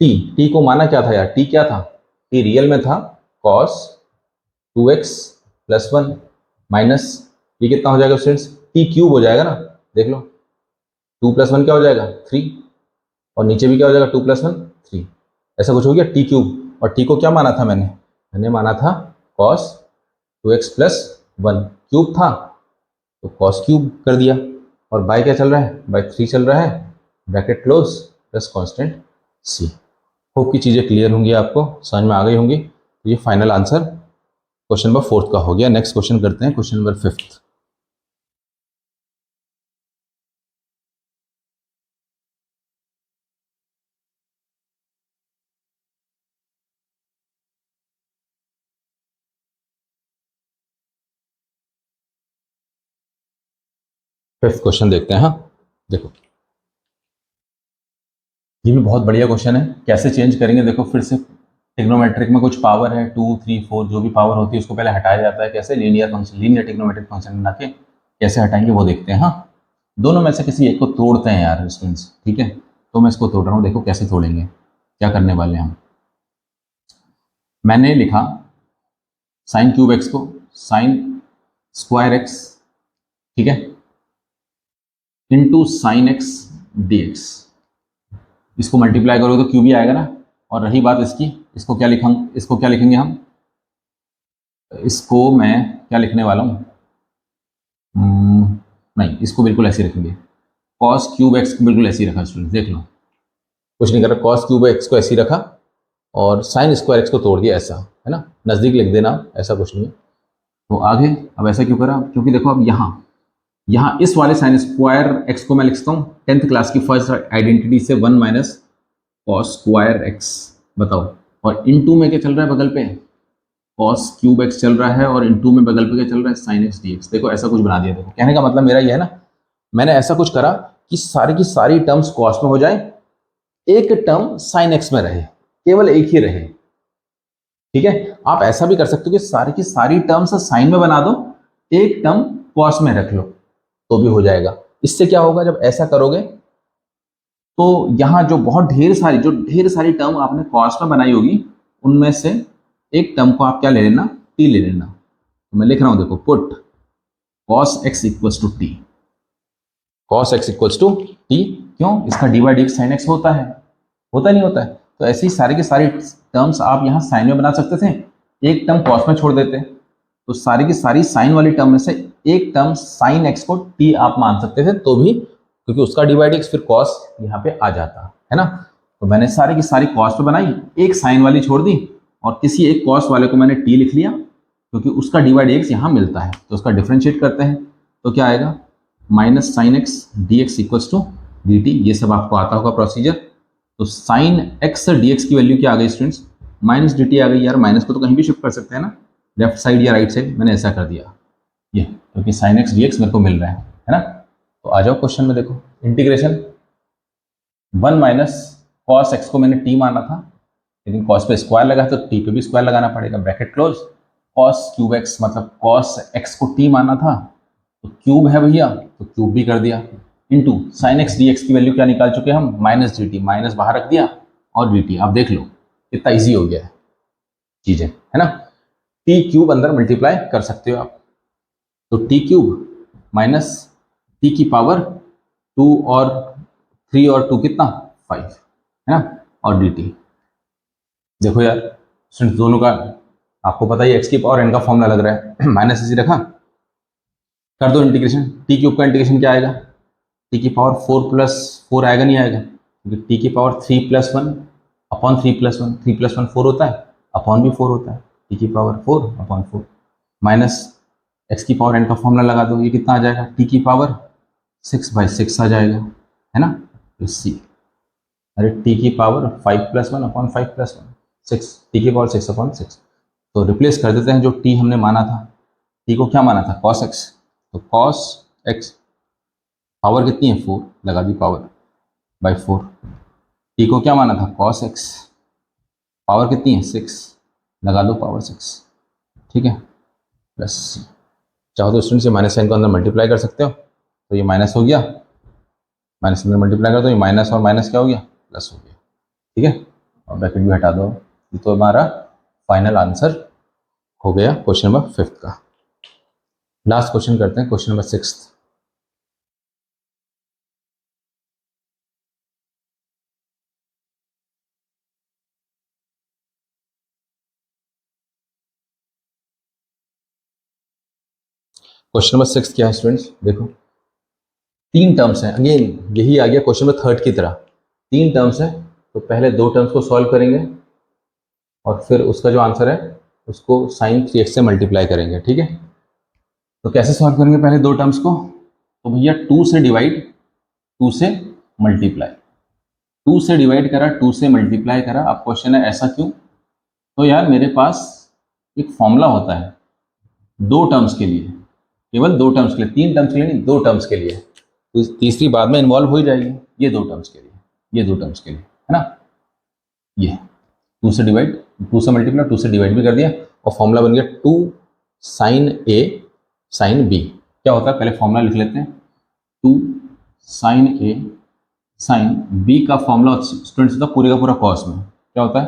टी को माना क्या था यार, टी क्या था, टी रियल में था cos 2x + 1 माइनस ये कितना हो जाएगा स्टूडेंट्स, टी क्यूब हो जाएगा ना, देख लो 2 + 1 क्या हो जाएगा 3, और नीचे भी क्या हो जाएगा 2 + 1 3, ऐसा कुछ हो गया टी क्यूब। और टी को क्या माना था मैंने माना था cos 2x + 1 क्यूब था, तो cos क्यूब कर दिया, और बाय क्या चल रहा है, बाय 3 चल रहा है, ब्रैकेट क्लोज प्लस कॉन्स्टेंट सी। होप की चीज़ें क्लियर होंगी, आपको समझ में आ गई होंगी। तो ये फाइनल आंसर क्वेश्चन नंबर 4 का हो गया। नेक्स्ट क्वेश्चन करते हैं, क्वेश्चन नंबर 5। फिफ्थ क्वेश्चन देखते हैं। हाँ देखो ये भी बहुत बढ़िया क्वेश्चन है, कैसे चेंज करेंगे देखो, फिर से ट्रिग्नोमेट्रिक में कुछ पावर है 2 3 4 जो भी पावर होती है उसको पहले हटाया जाता है, कैसे linear function, linear trigonometric function बना के कैसे हटाएंगे वो देखते हैं। हाँ दोनों में से किसी एक को तोड़ते हैं यार स्टूडेंट्स, ठीक है, तो मैं इसको तोड़ रहा हूँ, देखो कैसे तोड़ेंगे, क्या करने वाले हैं हम। मैंने लिखा साइन क्यूब एक्स को साइन स्क्वायर एक्स, ठीक है, into sine x d x, इसको मल्टीप्लाई करोगे तो क्यूब ही आएगा ना। और रही बात इसकी, इसको क्या लिखेंगे हम, इसको मैं क्या लिखने वाला हूँ, नहीं इसको बिल्कुल ऐसे रखेंगे, कॉस क्यूब एक्स को बिल्कुल ऐसे ही रखा स्टूडेंट, देख लो कुछ नहीं कर रहा, कॉस क्यूब एक्स को ऐसे ही रखा और साइन स्क्वायर एक्स को तोड़ दिया, ऐसा है ना, नज़दीक लिख देना, ऐसा कुछ नहीं है। तो आगे अब ऐसा क्यों करा, क्योंकि देखो अब यहाँ इस वाले साइन स्क्वायर एक्स को मैं लिखता हूँ 10th क्लास की फर्स्ट आइडेंटिटी से 1 माइनस कॉस स्क्वायर एक्स, बताओ, और इनटू में क्या चल रहा है बगल पे, कॉस क्यूब एक्स चल रहा है, और इनटू में बगल पे क्या चल रहा है, साइन एक्स डी एक्स। देखो ऐसा कुछ बना दिया, देखो कहने का मतलब मेरा ये है ना, मैंने ऐसा कुछ करा कि सारी की सारी टर्म्स कॉस में हो जाए, एक टर्म साइन एक्स में रहे, केवल एक ही रहे, ठीक है। आप ऐसा भी कर सकते हो कि सारी की सारी टर्म्स साइन में बना दो, एक टर्म कॉस में रख लो, तो भी हो जाएगा। इससे क्या होगा, जब ऐसा करोगे तो यहाँ जो ढेर सारी टर्म आपने कॉस में बनाई होगी, उनमें से एक टर्म को आप क्या ले लेना, टी ले लेना। तो मैं लिख रहा हूं देखो, put cos x equals to t, cos x equals to t, क्यों, इसका d by d x sine x होता नहीं होता है। तो ऐसे ही सारे के सारे टर्म्स आप यहाँ साइन में बना सकते थे, एक टर्म कॉस में छोड़ देते, तो सारी की सारी साइन वाली टर्म में से एक टर्म साइन एक्स को टी आप मान सकते थे, तो भी क्योंकि उसका डी बाई डी एक्स फिर कॉस यहाँ पे आ जाता है ना। तो मैंने सारी की सारी कॉस पे बनाई, एक साइन वाली छोड़ दी, और किसी एक कॉस वाले को मैंने टी लिख लिया, क्योंकि उसका डी बाई डी एक्स यहाँ मिलता है, तो उसका डिफ्रेंशिएट करते हैं तो क्या आएगा, minus sine x d x equals to d t, ये सब आपको आता होगा प्रोसीजर। तो साइन एक्स डी एक्स की वैल्यू क्या आ गई स्टूडेंट्स, माइनस डी टी आ गई। यार माइनस को तो कहीं भी शिफ्ट कर सकते हैं ना, लेफ्ट साइड या राइट साइड, मैंने ऐसा कर दिया ये, क्योंकि साइन एक्स डी एक्स मेरे को मिल रहा है ना। तो आ जाओ क्वेश्चन में, देखो इंटीग्रेशन 1 माइनस कॉस एक्स को मैंने टी माना था, लेकिन कॉस पे स्क्वायर लगा तो टी पे भी स्क्वायर लगाना पड़ेगा, bracket close. Cos cube x मतलब कॉस एक्स को टी माना था, तो क्यूब है भैया, तो क्यूब भी कर दिया, into sine x d x की वैल्यू क्या निकाल चुके हम, माइनस डी टी, माइनस बाहर रख दिया और डी टी। आप देख लो कितना ईजी हो गया है चीजें, है ना। टी क्यूब अंदर मल्टीप्लाई कर सकते हो आप, तो टी क्यूब माइनस टी की पावर 2 और 3 और 2 कितना 5, है ना, और डी टी। देखो यार दोनों का आपको पता ही, एक्स की पावर एन का फॉर्मूला लग रहा है, माइनस इसी रखा, कर दो इंटीग्रेशन। टी क्यूब का इंटीग्रेशन क्या आएगा, टी की पावर 4 प्लस 4 आएगा, नहीं आएगा, क्योंकि टी की power 3 plus 1 upon 3 plus 1, 3 plus 1 4 होता है, अपॉन भी 4 होता है, टी की पावर 4 अपॉन 4, माइनस एक्स की पावर एन का फॉर्मूला लगा दो, ये कितना आ जाएगा, टी की पावर 6/6 आ जाएगा, है ना। तो सी, अरे टी की power 5 plus 1 upon 5 plus 1 6, T की पावर 6 अपॉन 6। तो रिप्लेस कर देते हैं, जो टी हमने माना था, टी को क्या माना था, कॉस एक्स, तो कॉस एक्स पावर कितनी है 4, लगा दी पावर बाई 4। टी को क्या माना था, कॉस एक्स, पावर कितनी है 6, लगा दो पावर 6, ठीक है, प्लस सी। चाहो तो स्टूडेंट से माइनस साइन को अंदर मल्टीप्लाई कर सकते हो, तो ये माइनस हो गया, माइनस अंदर मल्टीप्लाई कर दो, ये माइनस और माइनस क्या हो गया, प्लस हो गया, ठीक है, और ब्रैकेट भी हटा दो। ये तो हमारा फाइनल आंसर हो गया क्वेश्चन नंबर 5 का। लास्ट क्वेश्चन करते हैं, क्वेश्चन नंबर 6। क्वेश्चन नंबर 6 क्या है स्टूडेंट्स, देखो 3 टर्म्स हैं, अगेन यही आ गया क्वेश्चन नंबर 3 की तरह, 3 टर्म्स है, तो पहले 2 टर्म्स को सॉल्व करेंगे और फिर उसका जो आंसर है उसको साइन 3x से मल्टीप्लाई करेंगे, ठीक है। तो कैसे सॉल्व करेंगे पहले 2 टर्म्स को, तो भैया 2 से डिवाइड, 2 से मल्टीप्लाई, 2 से डिवाइड करा, 2 से मल्टीप्लाई करा। अब क्वेश्चन है ऐसा क्यों, तो यार मेरे पास एक फॉर्मूला होता है 2 टर्म्स के लिए, केवल 2 टर्म्स के लिए, 3 टर्म्स के लिए नहीं, 2 टर्म्स के लिए, तो तीसरी बाद में इन्वॉल्व हो ही जाएगी, ये 2 टर्म्स के लिए, ये 2 टर्म्स के लिए, है ना। ये 2 से डिवाइड, 2 से मल्टीप्लाई, 2 से डिवाइड भी कर दिया, और फॉर्मूला बन गया 2 साइन ए साइन बी। क्या होता है पहले फॉर्मूला लिख लेते हैं, 2 साइन ए साइन बी का फॉर्मूला स्टूडेंट्स होता है पूरे का पूरा कॉस में, क्या होता है,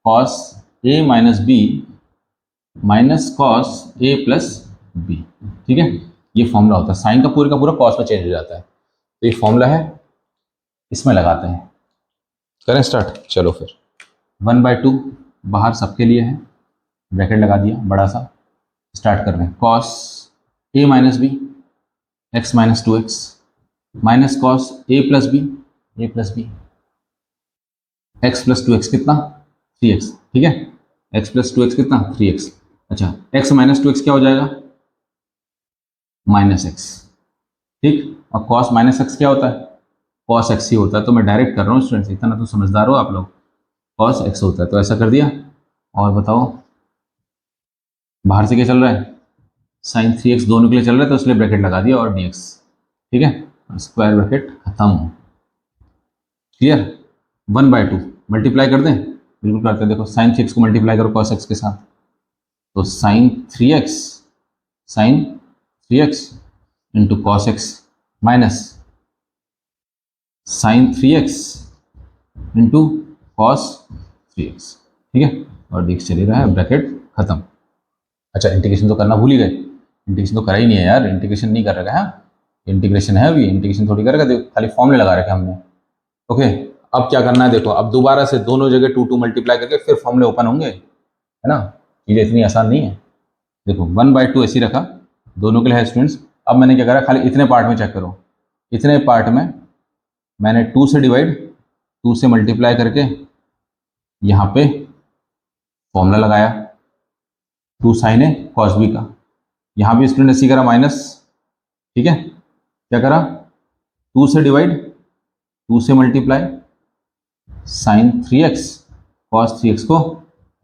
cos a minus B minus cos a plus B, ठीक है, ये फॉर्मूला होता है, साइन का पूरा कॉस में चेंज हो जाता है, तो ये फॉर्मूला है, इसमें लगाते हैं, करें स्टार्ट, चलो फिर 1/2 बाहर सबके लिए है, ब्रैकेट लगा दिया बड़ा सा, स्टार्ट कर रहे हैं, cos a minus b x minus 2x minus cos a plus b x plus 2x कितना 3x, ठीक है, x प्लस 2x कितना 3x। अच्छा x माइनस 2x क्या हो जाएगा, माइनस एक्स, ठीक, और कॉस माइनस एक्स क्या होता है, कॉस एक्स ही होता है, तो मैं डायरेक्ट कर रहा हूँ स्टूडेंट्स, इतना तो समझदार हो आप लोग, कॉस एक्स होता है, तो ऐसा कर दिया। और बताओ बाहर से क्या चल रहा है, साइन 3x दोनों के लिए चल रहा है, तो इसलिए ब्रैकेट लगा दिया और dx, ठीक है, स्क्वायर ब्रैकेट खत्म, क्लियर। 1/2 मल्टीप्लाई कर दें, बिल्कुल करते हैं, देखो साइन 3x को मल्टीप्लाई करो कॉस एक्स के साथ, तो sine 3x into cos x minus sine 3x into cos 3x, ठीक है, और dx चले रहा है, ब्रैकेट खत्म। अच्छा इंटीग्रेशन तो करना भूल ही गए, इंटीग्रेशन तो करा ही नहीं है यार, इंटीग्रेशन नहीं कर रखा है, इंटीग्रेशन है अभी, इंटीग्रेशन थोड़ी करेगा, देखो खाली फॉर्मूले लगा रखे हमने, ओके। अब क्या करना है, देखो अब दोबारा से दोनों जगह 2 मल्टीप्लाई करके फिर फॉर्मूले ओपन होंगे, है ना, चीज़ें इतनी आसान नहीं है। देखो 1/2 ऐसी रखा, दोनों के लिए है स्टूडेंट्स। अब मैंने क्या करा, खाली इतने पार्ट में चेक करो, इतने पार्ट में मैंने 2 से डिवाइड, 2 से मल्टीप्लाई करके यहाँ पे फॉर्मूला लगाया 2 साइन ए कॉस बी का, यहाँ भी स्टूडेंट ऐसी करा माइनस, ठीक है, क्या करा, 2 से डिवाइड, 2 से multiply, sign 3x cos 3x को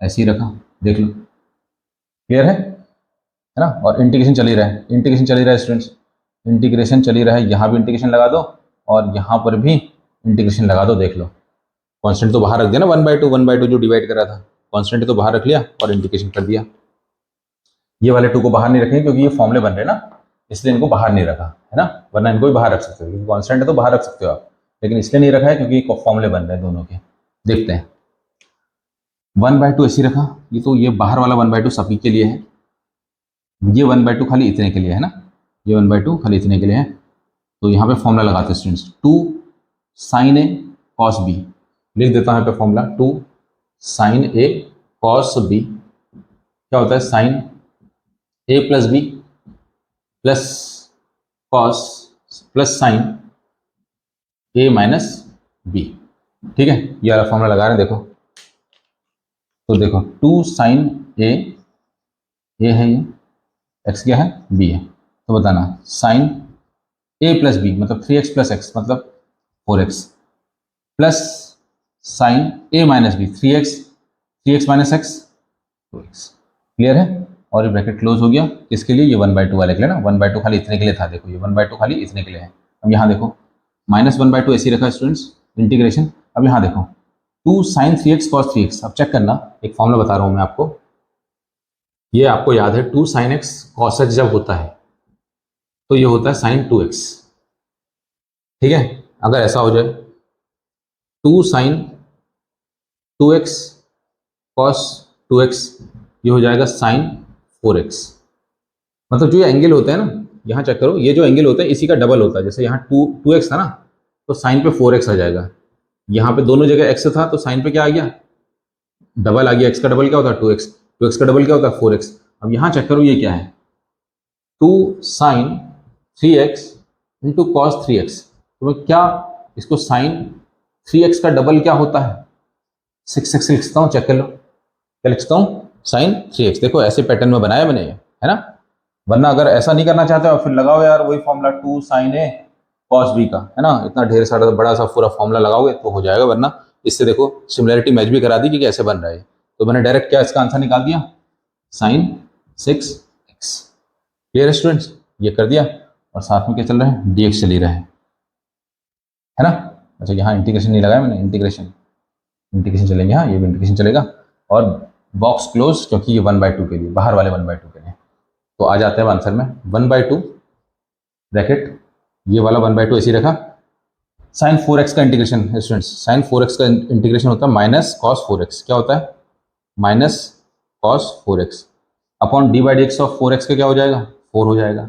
ऐसे ही रखा, देख लो क्लियर है ना। और इंटीग्रेशन चल ही रहा है, इंटीग्रेशन चल ही रहा है स्टूडेंट्स, इंटीग्रेशन चल ही रहा है, यहाँ भी इंटीग्रेशन लगा दो और यहाँ पर भी इंटीग्रेशन लगा दो, देख लो कांस्टेंट तो बाहर रख दिया ना, 1/2 जो डिवाइड करा था, कांस्टेंट तो बाहर रख लिया और इंटीग्रेशन कर दिया। ये वाले 2 को बाहर नहीं रखेंगे क्योंकि ये फॉर्मूले बन रहे हैं ना, इसलिए इनको बाहर नहीं रखा है ना, वरना इनको भी बाहर रख सकते हो क्योंकि कांस्टेंट है तो बाहर रख सकते हो आप, लेकिन इसलिए नहीं रखा है क्योंकि फॉर्मूले बन रहे हैं दोनों के। देखते हैं 1/2 ऐसे रखा, ये तो ये बाहर वाला 1/2 सभी के लिए है, ये 1/2 खाली इतने के लिए है ना, ये 1/2 खाली इतने के लिए है। तो यहाँ पे फॉर्मूला लगाते हैं students, 2 sine a cos b, लिख देता हूँ यहाँ पे formula, 2 sine a cos b क्या होता है, sine a plus b plus cos plus sine a minus b, ठीक है, ये वाला फॉर्मूला लगा रहे हैं देखो। तो देखो 2 साइन ए है, ये एक्स क्या है, बी है, तो बताना साइन ए प्लस बी मतलब 3x प्लस एक्स मतलब 4x plus sine a minus b 3x minus x 2x, clear है। और ये ब्रैकेट क्लोज हो गया, किसके लिए, ये 1/2 वाले के लिए ना, 1/2 खाली इतने के लिए था, देखो ये 1/2 खाली इतने के लिए है। अब यहाँ देखो -1/2 ऐसे ही रखा स्टूडेंट्स इंटीग्रेशन। अब यहाँ देखो 2 साइन 3x कॉस 3x, अब चेक करना, एक फॉर्मूला बता रहा हूँ मैं आपको, ये आपको याद है 2 साइन x कॉस x जब होता है तो ये होता है साइन 2x, ठीक है। अगर ऐसा हो जाए 2 साइन 2x कॉस 2x, ये हो जाएगा साइन 4x, मतलब जो ये एंगल होता है ना, यहाँ चेक करो, ये जो एंगल होता है इसी का डबल होता है, जैसे यहाँ 2x था ना तो साइन पे 4x आ जाएगा, यहाँ पे दोनों जगह x था तो साइन पे क्या आ गया, डबल आ गया, x का डबल क्या होता है 2x, 2x का डबल क्या होता है 4x। अब यहाँ चेक करो ये क्या है, 2 sign 3x into cos 3x, तो मैं क्या इसको साइन 3x का डबल क्या होता है 6x लिखता हूँ, चेक कर लो क्या लिखता हूँ, साइन 3x, देखो ऐसे पैटर्न में बनाया मैंने ये, है ना। वरना अगर ऐसा नहीं करना चाहते हो फिर लगाओ यार वही formula 2 sine a cos B का, है ना, इतना ढेर सारा बड़ा सा पूरा फॉर्मूला लगाओगे तो हो जाएगा, वरना इससे देखो सिमिलरिटी मैच भी करा दी कि कैसे बन रहा है। तो मैंने डायरेक्ट क्या इसका आंसर निकाल दिया, साइन 6x, क्लियर है स्टूडेंट्स, ये कर दिया। और साथ में क्या चल रहा है, dx चल ही रहा है ना। अच्छा यहाँ इंटीग्रेशन नहीं लगाया मैंने, इंटीग्रेशन चलेंगे, हाँ ये भी इंटीग्रेशन चलेगा, और बॉक्स क्लोज क्योंकि ये 1/2 के लिए, बाहर वाले 1/2 के लिए। तो आ जाते हैं आंसर में 1/2 ब्रैकेट, ये वाला 1/2 ऐसे ही रखा, साइन 4x का इंटीग्रेशन स्टूडेंट्स, साइन 4x का इंटीग्रेशन होता है माइनस कॉस 4x, क्या होता है minus cos 4x upon d/dx of 4x का क्या हो जाएगा 4 हो जाएगा।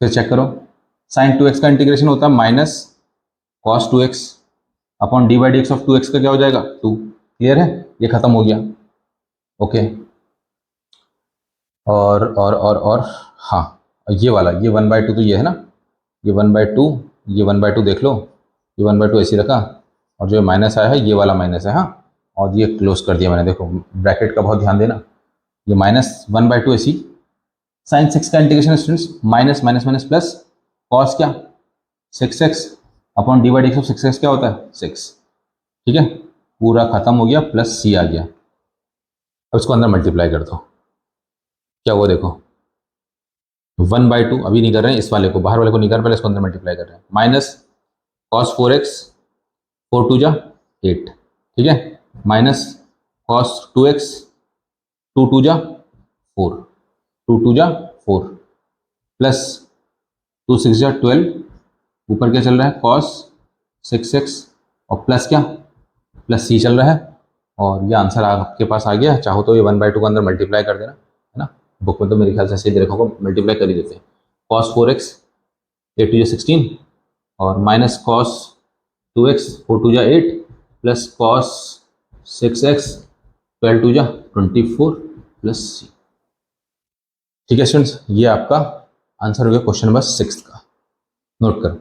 फिर चेक करो साइन 2x का इंटीग्रेशन होता है minus cos 2x upon d/dx of 2x का क्या हो जाएगा 2, क्लियर है, ये खत्म हो गया, ओके। और हाँ ये वाला, ये 1/2 तो ये है ना, ये 1/2, ये 1/2 देख लो, ये 1/2 ऐसे रखा, और जो माइनस आया है ये वाला माइनस है, हाँ, और ये क्लोज कर दिया मैंने, देखो ब्रैकेट का बहुत ध्यान देना, ये -1/2 ऐसी, साइन 6 का integration students minus minus minus plus cos क्या 6x upon d/dx of 6x क्या होता है 6, ठीक है, पूरा खत्म हो गया, प्लस c आ गया। अब इसको अंदर मल्टीप्लाई कर दो, क्या हुआ देखो 1/2, अभी नहीं कर रहे हैं इस वाले को, बाहर वाले को नहीं कर रहे, पहले इसको अंदर मल्टीप्लाई कर रहे हैं, माइनस कॉस 4x 4 2 जा 8, ठीक है, माइनस कॉस 2x 2 2 जा 4, 2 2 जा 4 प्लस 2 6 जा 12, ऊपर क्या चल रहा है कॉस 6x और प्लस क्या प्लस c चल रहा है, और ये आंसर आपके पास आ गया। चाहो तो ये 1/2 को अंदर मल्टीप्लाई कर देना, है ना, बुक में तो मेरे ख्याल से सीधे रखोगे मल्टीप्लाई कर ही देते हैं, कॉस 4x 8 2 16 और minus cos 2x 4 2 8 plus cos 6x 12 2 24 plus c, ठीक है स्टूडेंट्स, ये आपका आंसर हो गया क्वेश्चन नंबर 6 का, नोट करो।